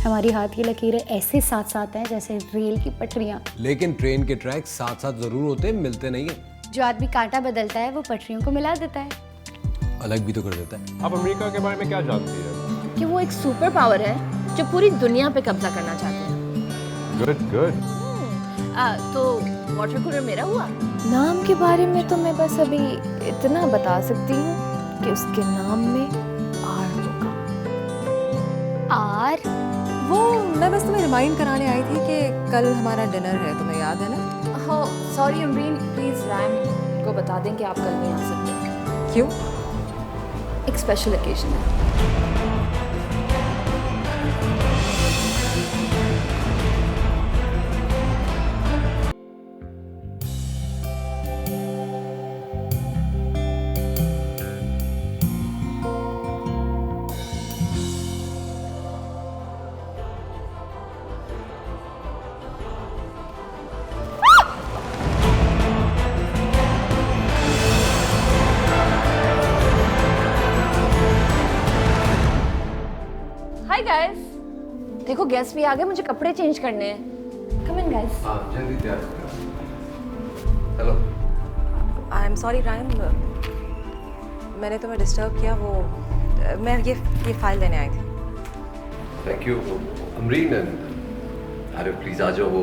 हमारी हाथ की लकीरें ऐसे साथ साथ हैं जैसे रेल की पटरियाँ। लेकिन ट्रेन के ट्रैक साथ साथ जरूर होते हैं, मिलते नहीं है। जो आदमी कांटा बदलता है वो पटरियों को मिला देता है। अलग भी तो कर देता है। आप अमेरिका के बारे में क्या जानती है? कि वो एक सुपर पावर है जो पूरी दुनिया पे कब्जा करना चाहते हैं। Good good. तो वाटर कूलर मेरा हुआ। नाम के बारे में तो मैं बस अभी इतना बता सकती हूँ कि उसके नाम में आर होगा। आर? वो मैं बस तुम्हें रिमाइंड कराने आई थी कि कल हमारा डिनर है, तुम्हें याद है ना? हो सॉरी अमरीन, प्लीज रायम को बता दें कि आप कल नहीं आ सकते। क्यों? एक स्पेशल ओकेजन है। हाय गाइस, देखो गेस्ट भी आ गए, मुझे कपड़े चेंज करने हैं। कम इन गाइस। हाँ जल्दी तैयार हो। हेलो। आई एम सॉरी रायम, मैंने तुम्हें डिस्टर्ब किया। वो मैं ये फाइल लेने आई थी। Thank you Amreen. अरे प्लीज आ जाओ, वो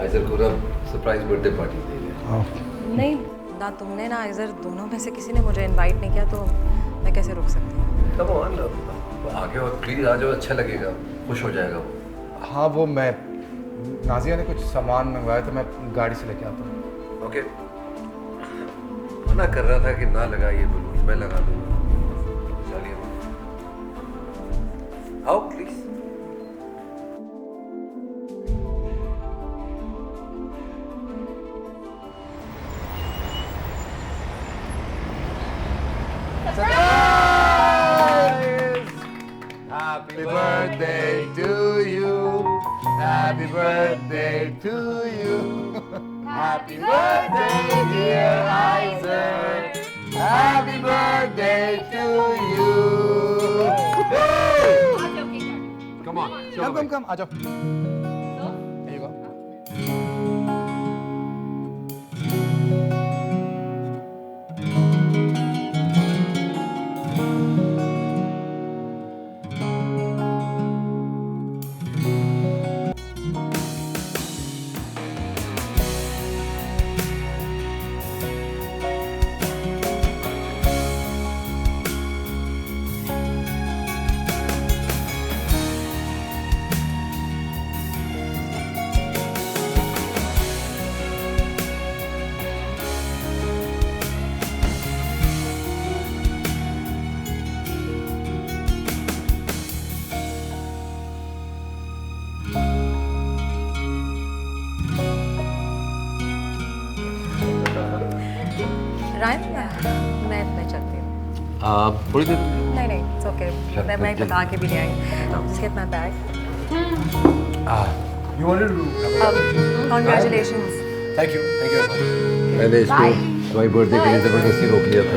आइजर को ना सरप्राइज बर्थडे पार्टी दे रहे हैं। नहीं ना, तुमने ना आइजर, दोनों में से किसी ने मुझे इनवाइट नहीं किया, तो मैं कैसे रुक सकती हूँ? कम ऑन, आगे और प्लीज आ जाओ, अच्छा लगेगा, खुश हो जाएगा वो। हाँ वो मैं, नाजिया ने कुछ सामान मंगवाया तो मैं गाड़ी से लेके आता हूँ। ओके। मना कर रहा था कि ना लगाइए बलून, मैं लगा दूंगा। चलिए आओ please. Happy birthday to you. Happy birthday to you. Happy birthday dear Isaac. Happy birthday to you. Come on, Come, आ जाओ। There you go. रायम, मैं चलती हूँ। थोड़ी देर। नहीं, इट्स ओके। मैं बता के भी नहीं आई। Just get my bag. You wanted to? Congratulations. Thank you very much. मैंने इसको तुम्हारी बर्थडे के लिए जबरदस्ती रोक लिया था।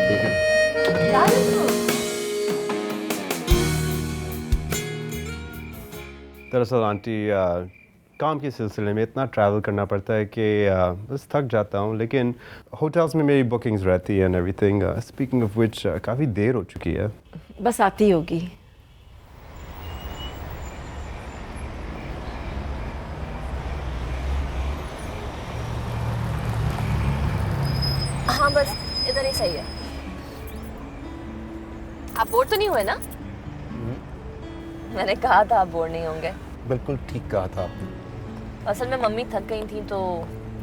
ठीक है। दरअसल आंटी, काम के सिलसिले में इतना ट्रैवल करना पड़ता है कि बस थक जाता हूँ, लेकिन होटल्स में मेरी बुकिंग्स रहती है and everything. Speaking of which, काफ़ी देर हो चुकी है। बस आती होगी। हाँ बस इधर ही सही है। आप बोर तो नहीं हुए ना? मैंने कहा था आप बोर नहीं होंगे। बिल्कुल ठीक कहा था आपने। असल में मम्मी थक गई थी तो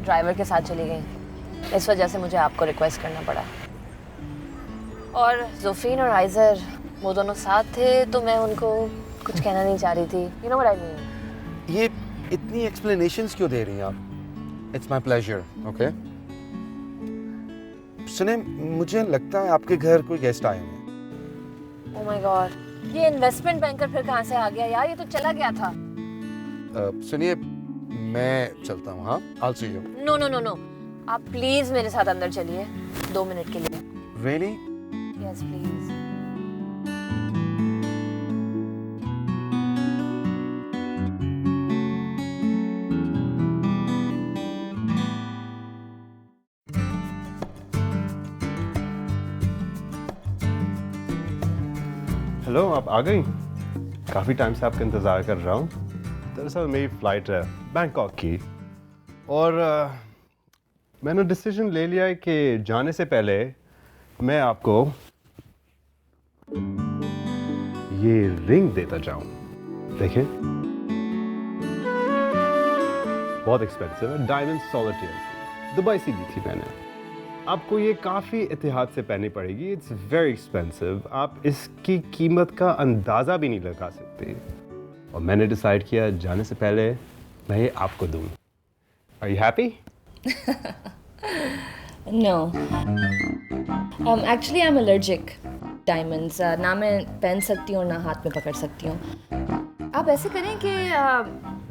ड्राइवर के साथ चली गई, इस वजह से मुझे आपको रिक्वेस्ट करना पड़ा। और जोफीन और आइजर वो दोनों साथ थे तो मैं उनको कुछ कहना नहीं चाह रही थी। You know what I mean. ये इतनी एक्सप्लेनेशंस क्यों दे रही हैं आप? It's my pleasure. ओके सुने, मुझे लगता है आपके घर कोई गेस्ट आए हैं। ओह माय गॉड, ये इन्वेस्टमेंट बैंकर फिर कहाँ से आ गया यार? ये तो चला गया था। सुनिए, मैं चलता हूँ। हाँ, I'll see you. No no no no, आप प्लीज मेरे साथ अंदर चलिए 2 मिनट के लिए। Really? Yes please. हेलो, आप आ गई? काफ़ी टाइम से आपका इंतज़ार कर रहा हूँ। दरअसल मेरी फ़्लाइट है बैंकॉक की और मैंने डिसीजन ले लिया है कि जाने से पहले मैं आपको ये रिंग देता जाऊं। देखें, बहुत एक्सपेंसिव है, डायमंड सॉलिटेयर, दुबई से ली थी मैंने। आपको ये काफ़ी एहतियात से पहननी पड़ेगी, इट्स वेरी एक्सपेंसिव। आप इसकी कीमत का अंदाज़ा भी नहीं लगा सकते। और मैंने डिसाइड किया जाने से पहले मैं ये आपको दूं। Are you happy? No, actually I am allergic diamonds. ना मैं पहन सकती हूँ ना हाथ में पकड़ सकती हूँ। आप ऐसे करें कि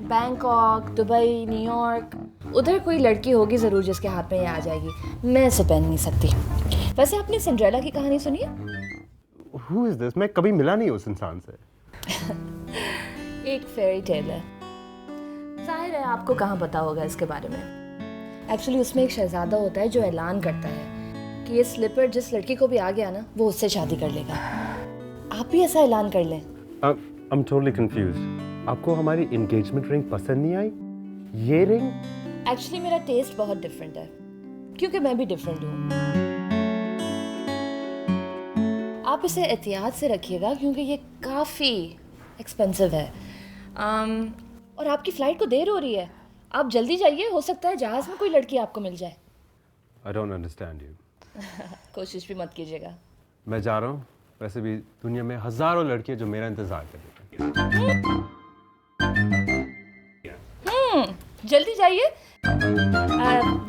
बैंकॉक, दुबई, न्यूयॉर्क, उधर कोई लड़की होगी ज़रूर जिसके हाथ में ये आ जाएगी। मैं इसे पहन नहीं सकती। वैसे आपने सिंड्रेला की कहानी सुनी है? Who is this? मैं कभी मिला नहीं उस इंसान से। एक फेरी टेल है। जाहिर है आपको कहाँ पता होगा इसके बारे में। एक्चुअली उसमें एक शहजादा होता है जो ऐलान करता है कि ये स्लिपर जिस लड़की को भी आ गया ना, वो उससे शादी कर लेगा। आप भी ऐसा ऐलान कर लें। I'm totally confused. आपको हमारी एंगेजमेंट रिंग पसंद नहीं आई? ये रिंग? एक्चुअली मेरा टेस्ट बहुत डिफरेंट है, क्योंकि मैं भी डिफरेंट हूँ। आप इसे एहतियात से रखिएगा क्योंकि ये काफ़ी एक्सपेंसिव है। और आपकी फ़्लाइट को देर हो रही है, आप जल्दी जाइए, हो सकता है जहाज़ में कोई लड़की आपको मिल जाए। I don't understand you. कोशिश भी मत कीजिएगा। मैं जा रहा हूँ। वैसे भी दुनिया में हज़ारों लड़कियाँ जो मेरा इंतज़ार कर रही हैं। जल्दी जाइए।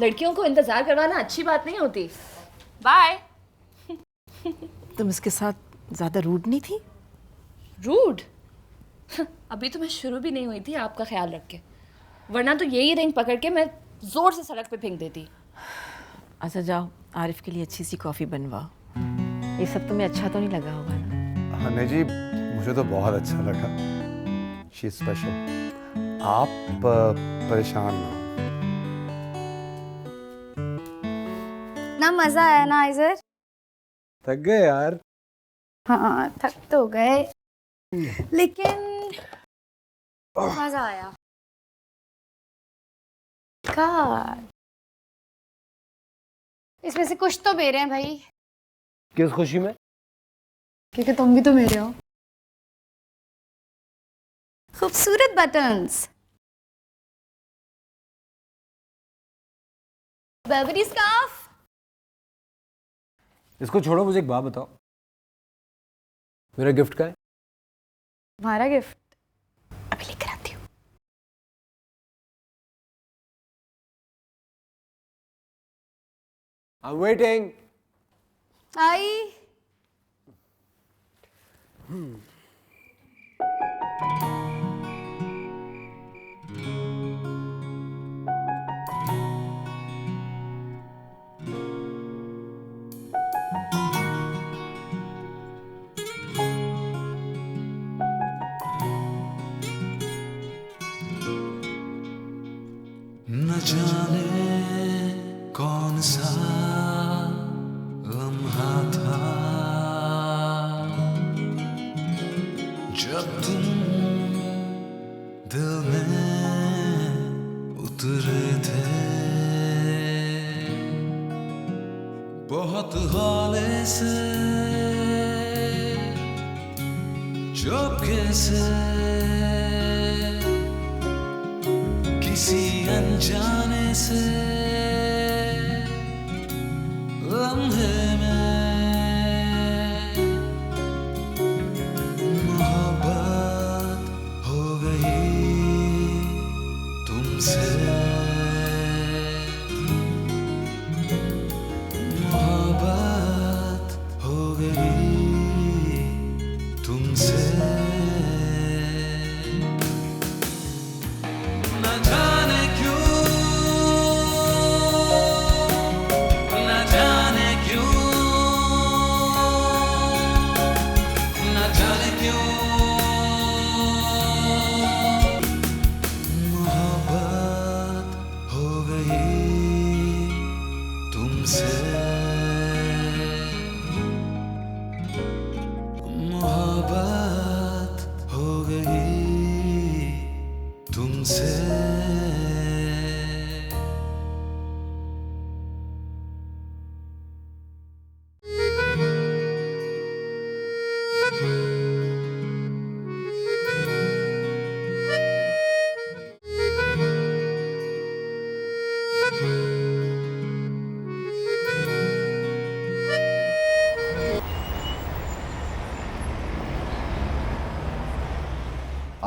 लड़कियों को इंतज़ार करवाना अच्छी बात नहीं होती। बाय। तुम इसके साथ ज़्यादा रूड नहीं थी? रूड? अभी तो मैं शुरू भी नहीं हुई थी आपका ख्याल रख के, वरना तो यही रिंग पकड़ के मैं जोर से सड़क पे फेंक देती। अच्छा जाओ, आरिफ के लिए अच्छी सी कॉफ़ी बनवाओ। ये सब तुम्हें अच्छा तो नहीं लगा होगा ना? हाँ नहीं जी, मुझे तो बहुत अच्छा लगा। She is special. आप परेशान ना हो। ना मजा आया ना आइजर? थक गए यार। हाँ थक तो गए, लेकिन मजा आया। God. इसमें से कुछ तो मेरे हैं भाई। किस खुशी में? क्योंकि तुम भी तो मेरे हो। खूबसूरत बटन्स, बर्बरी स्कार्फ। इसको छोड़ो, मुझे एक बात बताओ, मेरा गिफ्ट का है? तुम्हारा गिफ्ट अभी लेकर आती हूँ। I'm waiting. आई। न जाने कौन सा लम्हा था जब तुम दिल में उतरे थे। बहुत हौले से चौके से किसी अनजाने से लम्हे में मोहब्बत हो गई तुमसे। मोहब्बत हो गई तुमसे। न जाने क्यों, न जाने क्यों, न जाने क्यों मोहब्बत हो गई तुमसे। मोहब्बत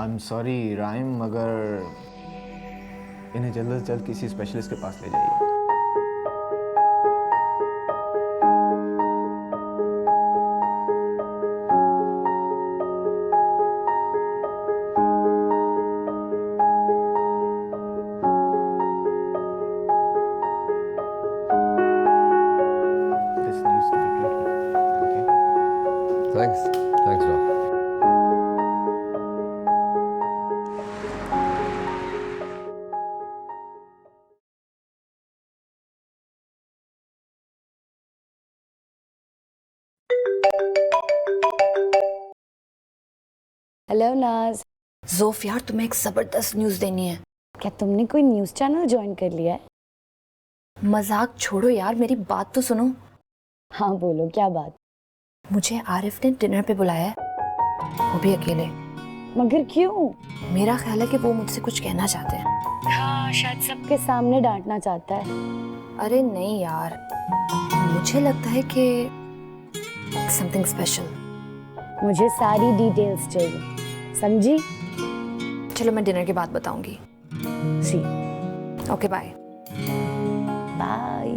आई एम सॉरी राइम, मगर इन्हें जल्द से जल्द किसी स्पेशलिस्ट के पास ले जाइए। This needs to be treated. Okay? Thanks doc. Hello Naaz, जोफ यार, तुम्हें एक जबरदस्त न्यूज़ देनी है। क्या तुमने कोई न्यूज़ चैनल ज्वाइन कर लिया है? मजाक छोड़ो यार, मेरी बात तो सुनो। हाँ बोलो, क्या बात? मुझे आरिफ ने डिनर पे बुलाया है, वो भी अकेले। मगर क्यों? मेरा ख्याल है कि वो मुझसे कुछ कहना चाहते हैं। हाँ, शायद सबके सामने डांटना चाहता है। अरे नहीं यार, मुझे लगता है कि समथिंग स्पेशल। मुझे सारी डिटेल्स चाहिए, समझी? चलो मैं डिनर के बाद बताऊंगी। जी, ओके बाय। बाय।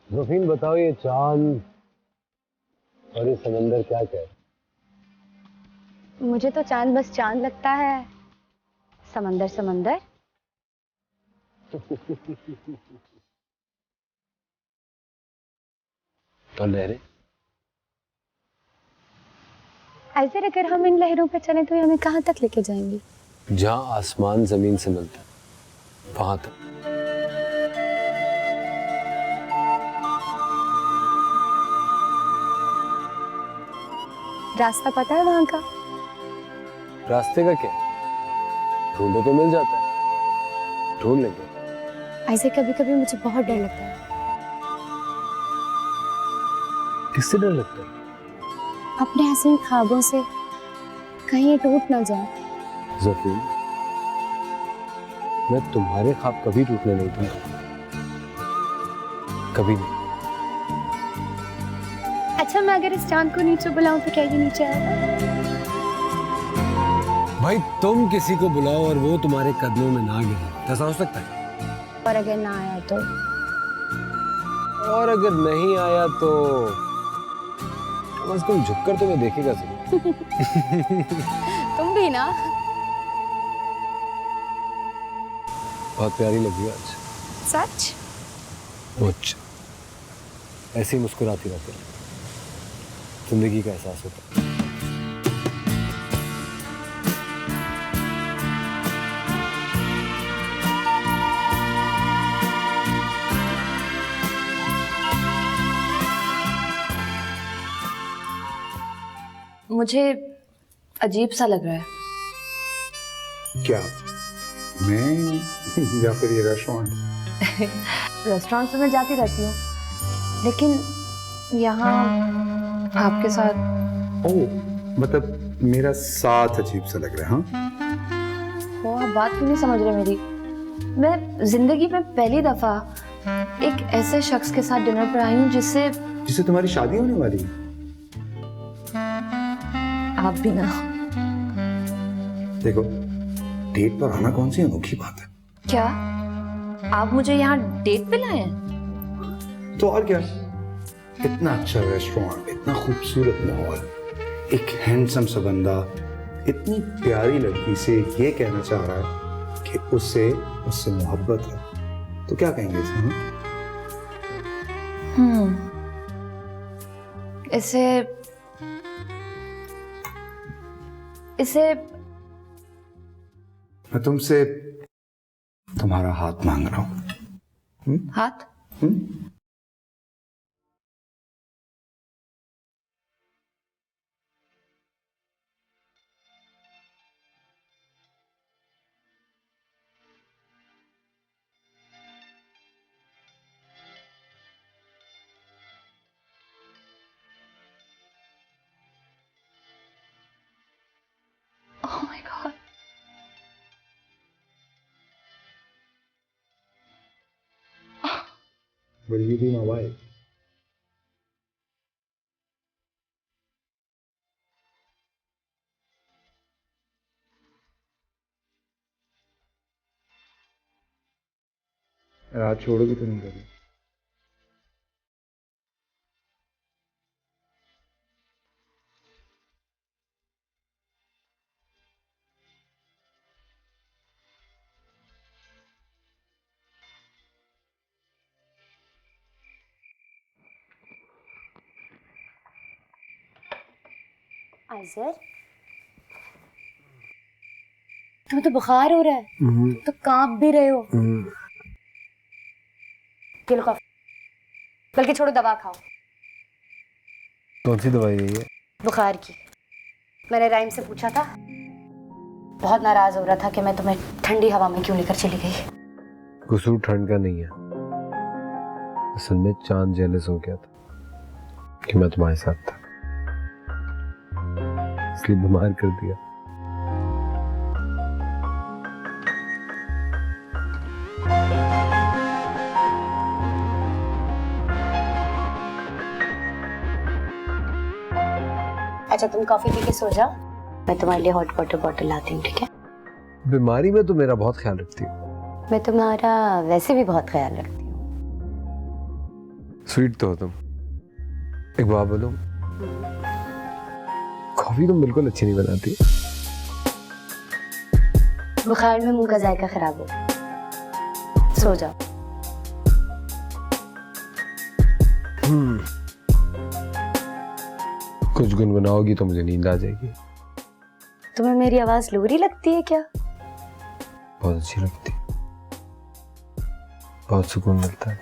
जोफीन बताओ, ये चांद और ये समंदर क्या कहते हैं? मुझे तो चांद बस चांद लगता है, समंदर समंदर। और लहरें? ऐसे अगर हम इन लहरों पे चलें तो ये हमें कहाँ तक लेके जाएंगी? जहां आसमान जमीन से मिलता है वहां तक। रास्ता पता है वहां का? रास्ते का क्या, ढूंढो तो मिल जाता है, ढूंढ लेंगे। ऐसे कभी कभी मुझे बहुत डर लगता है। किससे डर लगता है? अपने हसीन ख्वाबों से, कहीं ये टूट ना जाए। जोफीन, मैं तुम्हारे ख्वाब कभी टूटने नहीं दूंगा, कभी नहीं। अच्छा, मैं अगर इस चांद को नीचे बुलाऊं तो क्या ये नीचे आएगा? भाई तुम किसी को बुलाओ और वो तुम्हारे कदमों में ना गिरे, ऐसा हो सकता है? और अगर ना आया तो? और अगर नहीं आया तो कम से कम झुककर तुम्हें देखेगा जरूर। तुम भी ना। बहुत प्यारी लगी आज। सच? मुझ ऐसे ही मुस्कुराती रहती है, जिंदगी का एहसास होता है। मुझे अजीब सा लग रहा है। क्या मैं या फिर ये रेस्टोरेंट? रेस्टोरेंट से मैं जाती रहती हूँ, लेकिन यहाँ आपके साथ। ओह, मतलब मेरा साथ अजीब सा लग रहा है? हाँ, वो आप बात क्यों नहीं समझ रहे मेरी? मैं जिंदगी में पहली दफा एक ऐसे शख्स के साथ डिनर पर आई हूँ जिससे तुम्हारी शादी होने वाली है। आप भी ना। देखो, डेट पर आना कौन सी अनोखी बात है? क्या आप मुझे यहाँ डेट पे लाए हैं? तो और क्या, इतना अच्छा रेस्टोरेंट, इतना खूबसूरत माहौल, एक हैंडसम सा बंदा इतनी प्यारी लड़की से ये कहना चाह रहा है कि उससे मोहब्बत है, तो क्या कहेंगे इसे? इसे मैं तुमसे तुम्हारा हाथ मांग रहा हूं। हाथ? Will you be my wife? रात छोड़ोगी तो नहीं कभी? आइजर, तुम्हें तो बुखार हो रहा है, तो कांप भी रहे हो। ये लो कॉफी, बल्कि छोड़ो दवा खाओ। कौन सी दवाई है ये? बुखार की। मैंने राइम से पूछा था, बहुत नाराज हो रहा था कि मैं तुम्हें ठंडी हवा में क्यों लेकर चली गई। कसूर ठंड का नहीं है, असल में चांद जेलस हो गया था कि मैं तुम्हारे साथ था, इसलिए बीमार कर दिया। अच्छा तुम कॉफी पी के सो जाओ, मैं तुम्हारे लिए हॉट वाटर बॉटल लाती हूँ, ठीक है? बीमारी में तो मेरा बहुत ख्याल रखती हूँ। मैं तुम्हारा वैसे भी बहुत ख्याल रखती हूँ। स्वीट तो हो तुम। एक बात बोलो, कॉफी तुम बिल्कुल अच्छी नहीं बनाती। बुखार में मुंह का जायका खराब हो, सो जाओ। कुछ गुनगुनाओगी तो मुझे नींद आ जाएगी। तुम्हें मेरी आवाज लोरी लगती है क्या? बहुत अच्छी लगती है, बहुत सुकून मिलता है।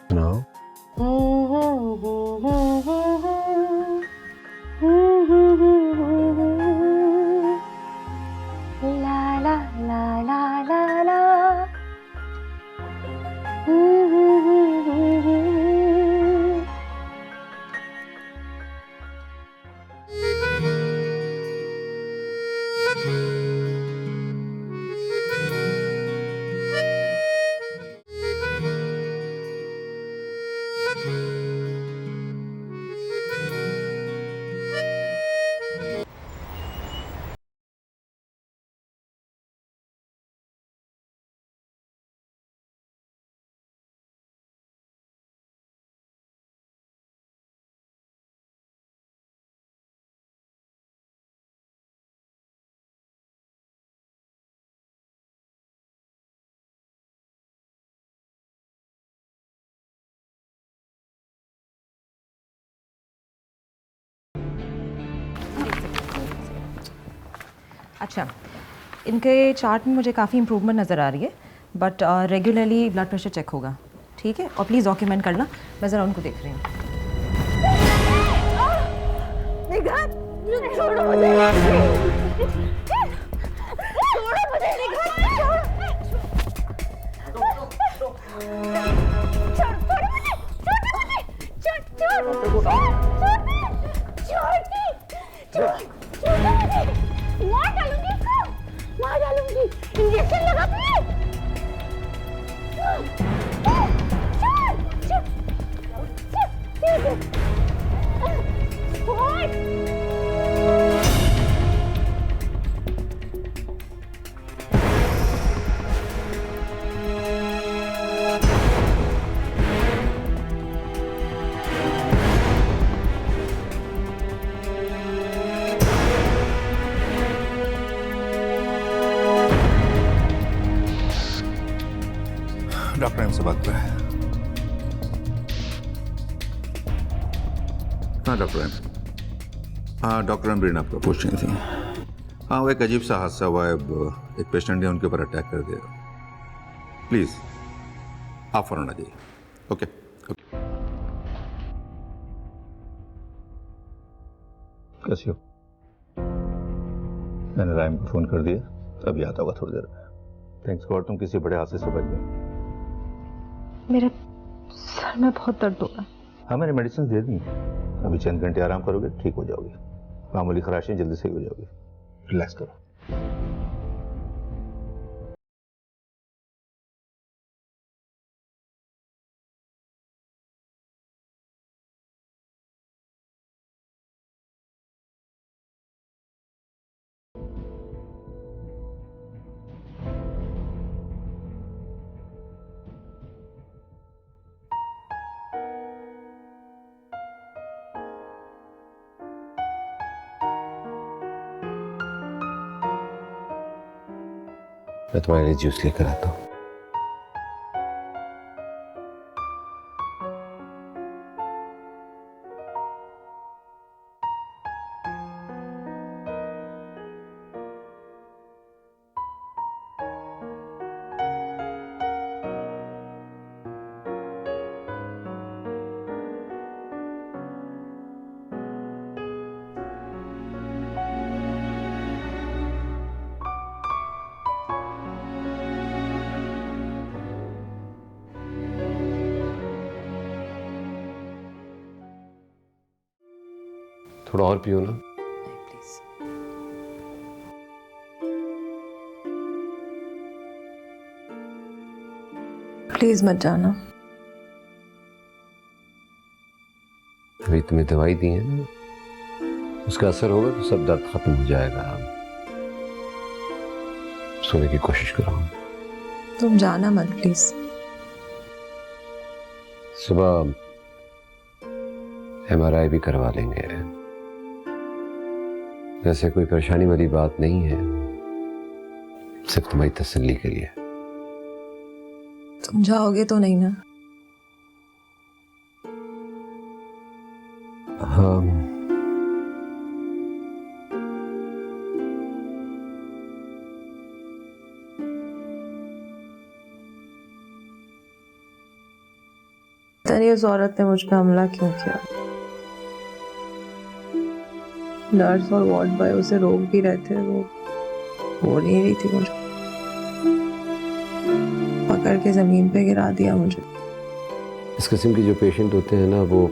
सुनाओ। ला ला ला ला ला ला। अच्छा, इनके चार्ट में मुझे काफ़ी इम्प्रूवमेंट नज़र आ रही है, but regularly blood pressure check होगा, ठीक है? और प्लीज़ डॉक्यूमेंट करना, मैं ज़रा उनको देख रही हूँ। मार डालूंगी, इंजेक्शन लगा दूंगी। डॉक्टर एम से बात करें। हाँ डॉक्टर एम। हाँ डॉक्टर अमरीन आपको पूछ रही थी। हाँ वो एक अजीब सा हादसा हुआ है, एक पेशेंट ने उनके ऊपर अटैक कर दिया। प्लीज़ आप फौरन आ जाइए। Okay okay. कैसी हो? मैंने राइम को फ़ोन कर दिया, अभी आता होगा थोड़ी देर में। थैंक्स गॉड तुम किसी बड़े हादसे से बच गए। मेरे सर में बहुत दर्द हो रहा है। हाँ मैंने मेडिसिन दे दी, अभी चंद घंटे आराम करोगे ठीक हो जाओगे। मामूली खराशें जल्दी सही हो जाओगी, रिलैक्स करो। मैं तुम्हारे लिए जूस लेकर आता हूँ। थोड़ा और पियो ना। प्लीज। प्लीज़ मत जाना। अभी तुम्हें दवाई दी है ना, उसका असर होगा तो सब दर्द खत्म हो जाएगा। सोने की कोशिश करो। तुम जाना मत प्लीज़। सुबह MRI भी करवा लेंगे। वैसे कोई परेशानी वाली बात नहीं है, सिर्फ तुम्हारी तसल्ली के लिए। तुम जाओगे तो नहीं ना? हाँ, पता नहीं उस औरत ने मुझ पे हमला क्यों किया। नर्स और वार्ड बॉय उसे रोक भी रहे थे, वो बोल नहीं रही थी मुझे। पकड़ के जमीन पे गिरा दिया मुझे। इस किस्म के जो पेशेंट होते हैं ना, वो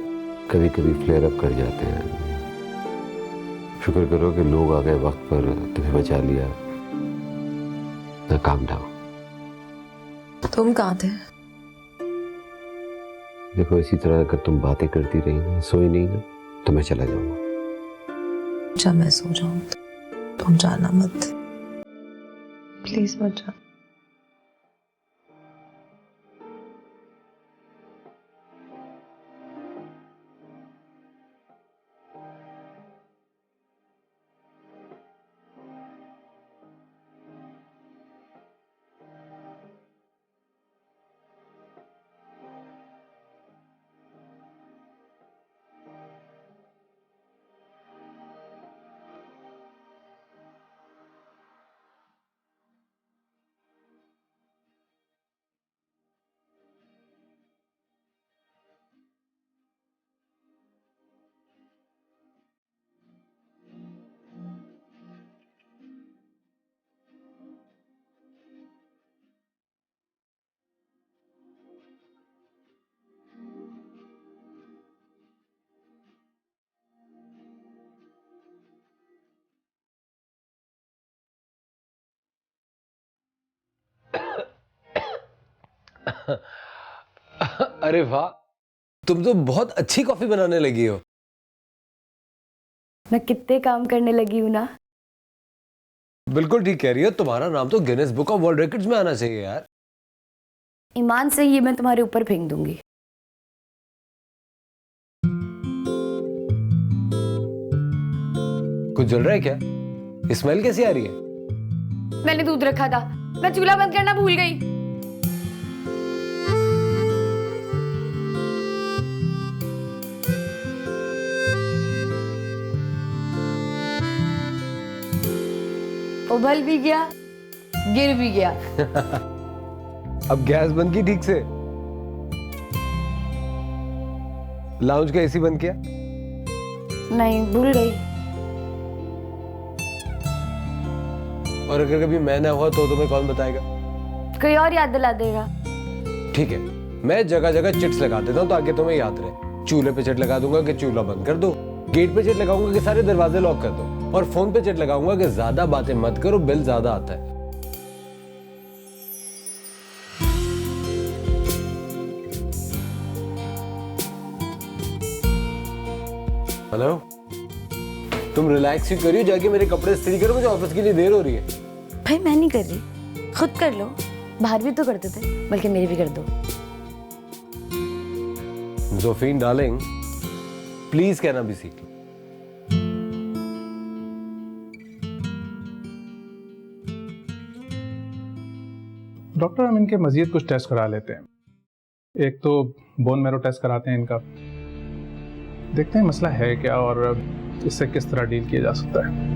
कभी कभी फ्लेयर अप कर जाते हैं। शुक्र करो कि लोग आ गए वक्त पर, तुम्हें बचा लिया। ना काम डाउन। तुम कहाँ थे? देखो, इसी तरह अगर तुम बातें करती रही ना, सोई नहीं ना, तो मैं चला जाऊंगा। जब मैं सो जाऊं तो तुम जाना मत, प्लीज मत जाना। अरे वाह, तुम तो बहुत अच्छी कॉफी बनाने लगी हो। मैं कितने काम करने लगी हूँ ना। बिल्कुल ठीक कह रही हो, तुम्हारा नाम तो Guinness book of world records में आना चाहिए यार। ईमान से ये मैं तुम्हारे ऊपर फेंक दूंगी। कुछ जल रहा है क्या? स्मेल कैसी आ रही है? मैंने दूध रखा था, मैं चूल्हा बंद करना भूल गई। उबल भी गया, गिर भी गया। अब गैस बंद की ठीक से? लाउंज का एसी बंद किया? नहीं, भूल गई। और अगर कभी मैं ना हुआ तो तुम्हें कौन बताएगा? कोई और याद दिला देगा। ठीक है, मैं जगह जगह चिट्स लगा देता हूँ ताकि तुम्हें याद रहे। चूल्हे पे चिट लगा दूंगा कि चूल्हा बंद कर दो, गेट पे चिट लगाऊंगा कि सारे दरवाजे लॉक कर दो, और फोन पे चिट लगाऊंगा कि ज्यादा बातें मत करो, बिल ज्यादा आता है। हेलो, तुम रिलैक्स ही करियो, जाके मेरे कपड़े इस्त्री करो, मुझे ऑफिस के लिए देर हो रही है। भाई मैं नहीं कर रही, खुद कर लो। बाहर भी तो करते थे, बल्कि मेरे भी कर दो। जोफीन डार्लिंग, प्लीज कहना भी सीख लो। डॉक्टर हम इनके मजीद कुछ टेस्ट करा लेते हैं। एक तो बोन मैरो टेस्ट कराते हैं इनका, देखते हैं मसला है क्या और इससे किस तरह डील किया जा सकता है।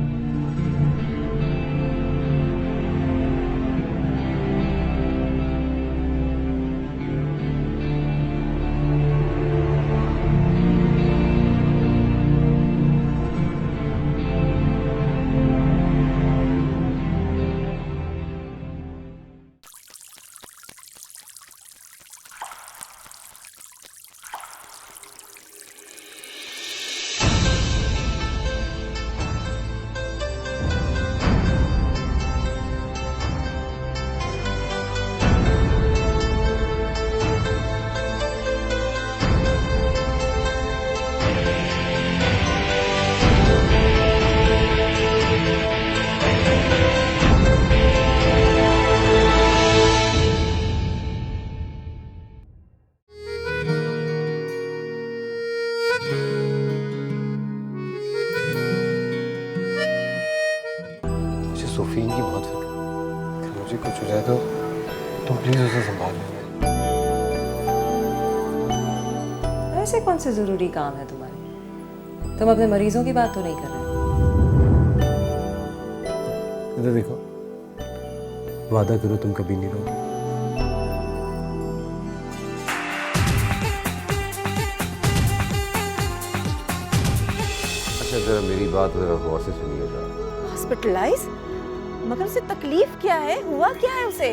सोफीन की बहुत फिक्र, अगर मुझे कुछ हो जाए तो तुम प्लीज उसे संभाल लेना। ऐसे कौन से ज़रूरी काम है तुम्हारे? तुम अपने मरीजों की बात तो नहीं कर रहे? इधर देखो, वादा करो तुम कभी नहीं रोगे। अच्छा जरा मेरी बात जरा गौर से सुनिएगा। हॉस्पिटलाइज? मगर उसे तकलीफ क्या है, हुआ क्या है उसे?